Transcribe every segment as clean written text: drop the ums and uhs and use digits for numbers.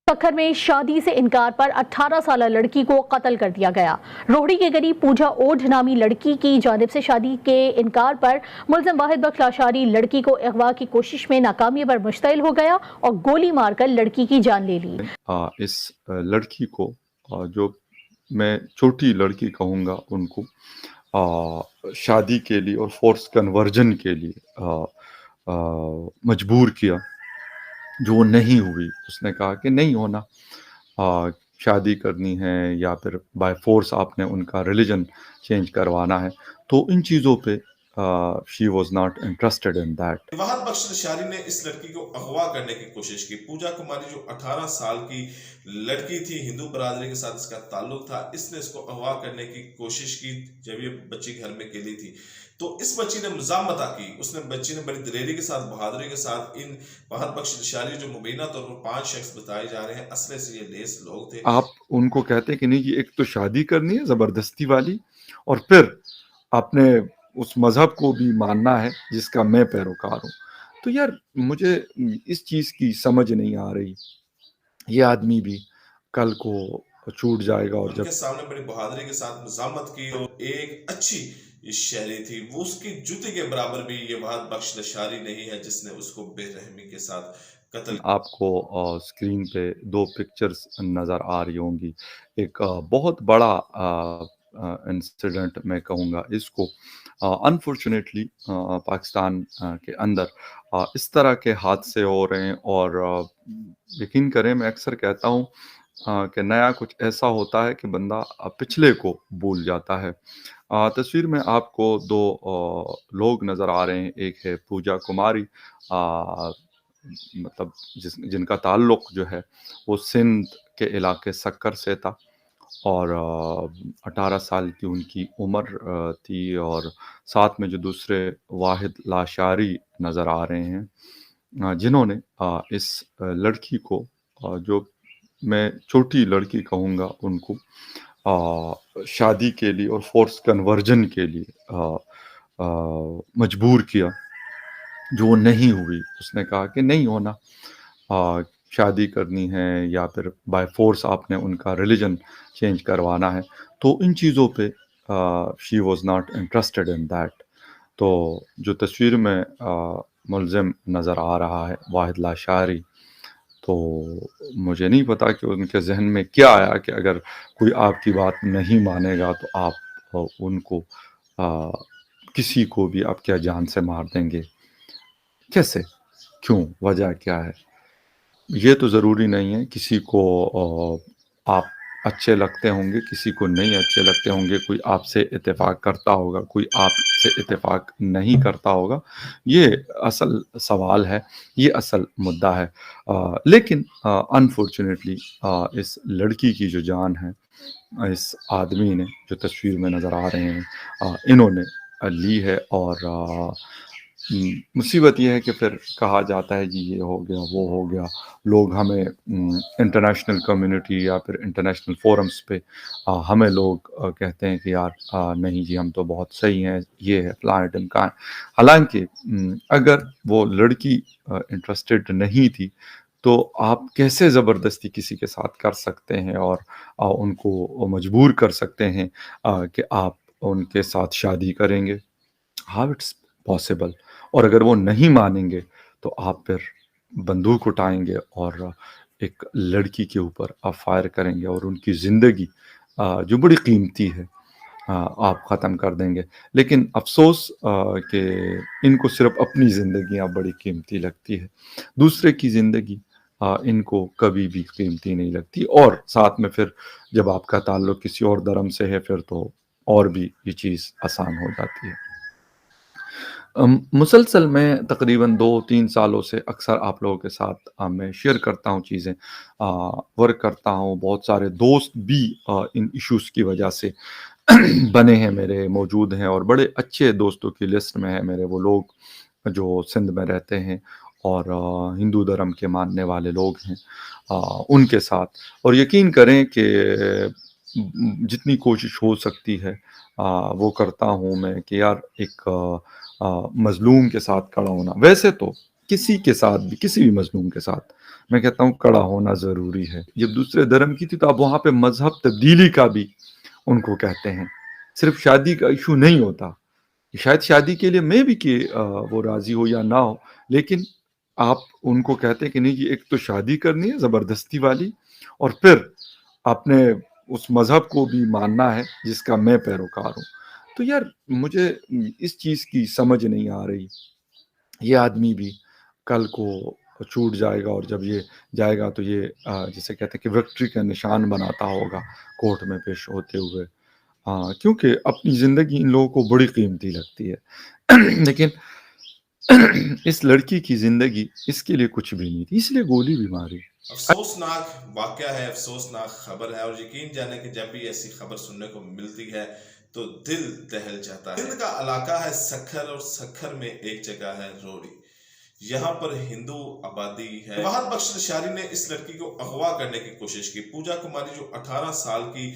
पखर में शादी से इनकार पर 18 साल लड़की को कत्ल कर दिया गया। रोहड़ी के करीब पूजा ओढ़ नामी लड़की की जानिब से शादी के इनकार पर मुलजिम वाहिद बख्श लाशारी लड़की को अगवा की कोशिश में नाकामी पर मुश्तइल हो गया और गोली मारकर लड़की की जान ले ली। इस लड़की को जो मैं छोटी लड़की कहूँगा उनको शादी के लिए और फोर्स कन्वर्जन के लिए मजबूर किया, जो वो नहीं हुई। उसने कहा कि नहीं होना, शादी करनी है या फिर बाय फोर्स आपने उनका रिलीजन चेंज करवाना है। तो इन चीज़ों पे she was not interested in that. Wahid Bakhsh Lashari ने इस लड़की को अगवा करने की कोशिश की। पूजा कुमारी जो 18 साल की लड़की थी, हिंदू बरादरी के साथ इसका ताल्लुक था, इसने इसको अगवा करने की कोशिश की जब ये बच्ची घर में अकेली थी। तो इस बच्ची ने मुजामता की। उसने बच्ची ने बड़ी दिलेरी के साथ, बहादुरी के साथ इन वाहिद बख्श लाशारी जो मुबीना तौर पर 5 शख्स बताए जा रहे हैं, असले से ये लेस लोग थे। आप उनको कहते हैं कि नहीं, ये एक तो शादी करनी है जबरदस्ती वाली, और फिर आपने उस मजहब को भी मानना है जिसका मैं पैरोकार हूँ। तो यार मुझे इस चीज की समझ नहीं आ रही। ये आदमी भी कल को छूट जाएगा, और उनके जब सामने बड़ी बहादुरी के साथ मजामत की। तो एक अच्छी शहरी थी, वो उसकी जूती के बराबर भी ये वाहिद बख्श लाशारी नहीं है जिसने उसको बेरहमी के साथ कत्ल। आपको स्क्रीन पे दो पिक्चर्स नज़र आ रही होंगी। एक बहुत बड़ा इंसिडेंट मैं कहूँगा इसको। अनफॉर्चुनेटली पाकिस्तान के अंदर इस तरह के हादसे हो रहे हैं, और यकीन करें मैं अक्सर कहता हूँ कि नया कुछ ऐसा होता है कि बंदा पिछले को भूल जाता है। तस्वीर में आपको दो लोग नज़र आ रहे हैं। एक है पूजा कुमारी, मतलब जिनका ताल्लुक जो है वो सिंध के इलाके सक्कर से था, और 18 साल की उनकी उम्र थी। और साथ में जो दूसरे वाहिद लाशारी नज़र आ रहे हैं, जिन्होंने इस लड़की को जो मैं छोटी लड़की कहूँगा उनको शादी के लिए और फोर्स कन्वर्जन के लिए मजबूर किया, जो वो नहीं हुई। उसने कहा कि नहीं होना, शादी करनी है या फिर बाय फोर्स आपने उनका रिलीजन चेंज करवाना है। तो इन चीज़ों पे she was not interested in that. तो जो तस्वीर में मुलजिम नज़र आ रहा है वाहिद लाशारी, तो मुझे नहीं पता कि उनके जहन में क्या आया कि अगर कोई आपकी बात नहीं मानेगा तो आप उनको किसी को भी आप क्या जान से मार देंगे। कैसे, क्यों, वजह क्या है? ये तो ज़रूरी नहीं है। किसी को आप अच्छे लगते होंगे, किसी को नहीं अच्छे लगते होंगे, कोई आपसे इत्तेफाक करता होगा, कोई आपसे इत्तेफाक नहीं करता होगा। ये असल सवाल है, ये असल मुद्दा है। लेकिन अनफॉर्चुनेटली इस लड़की की जो जान है, इस आदमी ने जो तस्वीर में नज़र आ रहे हैं, इन्होंने ली है। और मुसीबत ये है कि फिर कहा जाता है जी ये हो गया, वो हो गया। लोग हमें इंटरनेशनल कम्युनिटी या फिर इंटरनेशनल फोरम्स पे हमें लोग कहते हैं कि यार नहीं जी हम तो बहुत सही हैं, ये है फलां ढिमकान। हालांकि अगर वो लड़की इंटरेस्टेड नहीं थी तो आप कैसे ज़बरदस्ती किसी के साथ कर सकते हैं और उनको मजबूर कर सकते हैं कि आप उनके साथ शादी करेंगे? How it's possible? और अगर वो नहीं मानेंगे तो आप फिर बंदूक उठाएंगे और एक लड़की के ऊपर आप फायर करेंगे और उनकी ज़िंदगी जो बड़ी कीमती है आप ख़त्म कर देंगे। लेकिन अफ़सोस कि इनको सिर्फ़ अपनी ज़िंदगियाँ बड़ी कीमती लगती है, दूसरे की ज़िंदगी इनको कभी भी कीमती नहीं लगती। और साथ में फिर जब आपका ताल्लुक़ किसी और धर्म से है फिर तो और भी ये चीज़ आसान हो जाती है। मुसलसल मैं तकरीबन 2-3 सालों से अक्सर आप लोगों के साथ मैं शेयर करता हूँ चीज़ें, वर्क करता हूँ। बहुत सारे दोस्त भी इन इश्यूज़ की वजह से बने हैं मेरे, मौजूद हैं, और बड़े अच्छे दोस्तों की लिस्ट में है मेरे वो लोग जो सिंध में रहते हैं और हिंदू धर्म के मानने वाले लोग हैं उनके साथ। और यकीन करें कि जितनी कोशिश हो सकती है वो करता हूँ मैं कि यार एक मज़लूम के साथ खड़ा होना। वैसे तो किसी के साथ भी, किसी भी मज़लूम के साथ मैं कहता हूँ कड़ा होना ज़रूरी है। जब दूसरे धर्म की थी तो आप वहाँ पे मज़हब तब्दीली का भी उनको कहते हैं, सिर्फ़ शादी का इश्यू नहीं होता। शायद शादी के लिए मैं भी कि वो राज़ी हो या ना हो, लेकिन आप उनको कहते हैं कि नहीं जी एक तो शादी करनी है ज़बरदस्ती वाली और फिर आपने उस मज़हब को भी मानना है जिसका मैं पैरोकार हूँ। तो यार मुझे इस चीज़ की समझ नहीं आ रही। ये आदमी भी कल को छूट जाएगा और जब ये जाएगा तो ये जिसे कहते हैं कि विक्ट्री का निशान बनाता होगा कोर्ट में पेश होते हुए। क्योंकि अपनी ज़िंदगी इन लोगों को बड़ी कीमती लगती है। लेकिन इस लड़की की ज़िंदगी इसके लिए कुछ भी नहीं थी, इसलिए गोली भी मारी। अफसोसनाक वाक़या है, अफसोसनाक खबर है और यकीन जाने कि जब भी ऐसी खबर सुनने को मिलती है तो दिल दहल जाता है। सिंध का इलाका है सक्खर और सक्खर में एक जगह है रोड़ी। यहाँ पर हिंदू आबादी है। वहाद बख्श नशारी ने इस लड़की को अगवा करने की कोशिश की। पूजा कुमारी जो 18 साल की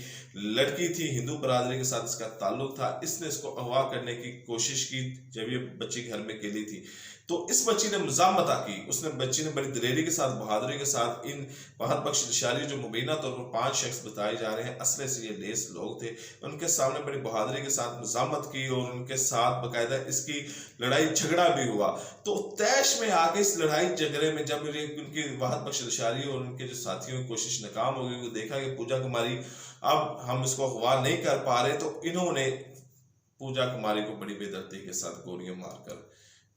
लड़की थी, हिंदू बरादरी के साथ इसका ताल्लुक था, इसने इसको अगवा करने की कोशिश की जब ये बच्ची घर में अकेली थी। तो इस बच्ची ने मुज़ामता की। बच्ची ने बड़ी दिलेरी के साथ, बहादुरी के साथ इन वहाद बख्श नशारी जो मुबीना तौर पर 5 शख्स बताए जा रहे हैं, असले से ये लेस लोग थे, उनके सामने बड़ी बहादुरी के साथ मुज़ामत की और उनके साथ बाकायदा इसकी लड़ाई झगड़ा भी हुआ। तो तैश में आगे इस लड़ाई झगड़े में जब उनकी वहाद बख्श नशारी और उनके जो साथियों की कोशिश नाकाम हो गई, देखा कि पूजा कुमारी अब हम इसको अगवा नहीं कर पा रहे, तो इन्होंने पूजा कुमारी को बड़ी बेदर्दी के साथ गोलियां मारकर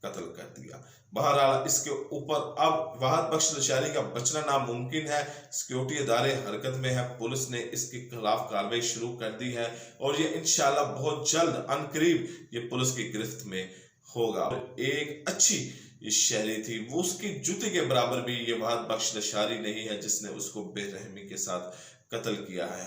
कत्ल कर दिया। बहरहाल इसके ऊपर अब वहाद बख्श नशारी का बचना नामुमकिन है। सिक्योरिटी इदारे हरकत में है, पुलिस ने इसके खिलाफ कार्रवाई शुरू कर दी है और ये इंशाल्लाह बहुत जल्द अनकरीब ये पुलिस की गिरफ्त में होगा। एक अच्छी शहरी थी, वो उसकी जूती के बराबर भी ये वहाद बख्श नशारी नहीं है जिसने उसको बेरहमी के साथ कत्ल किया है।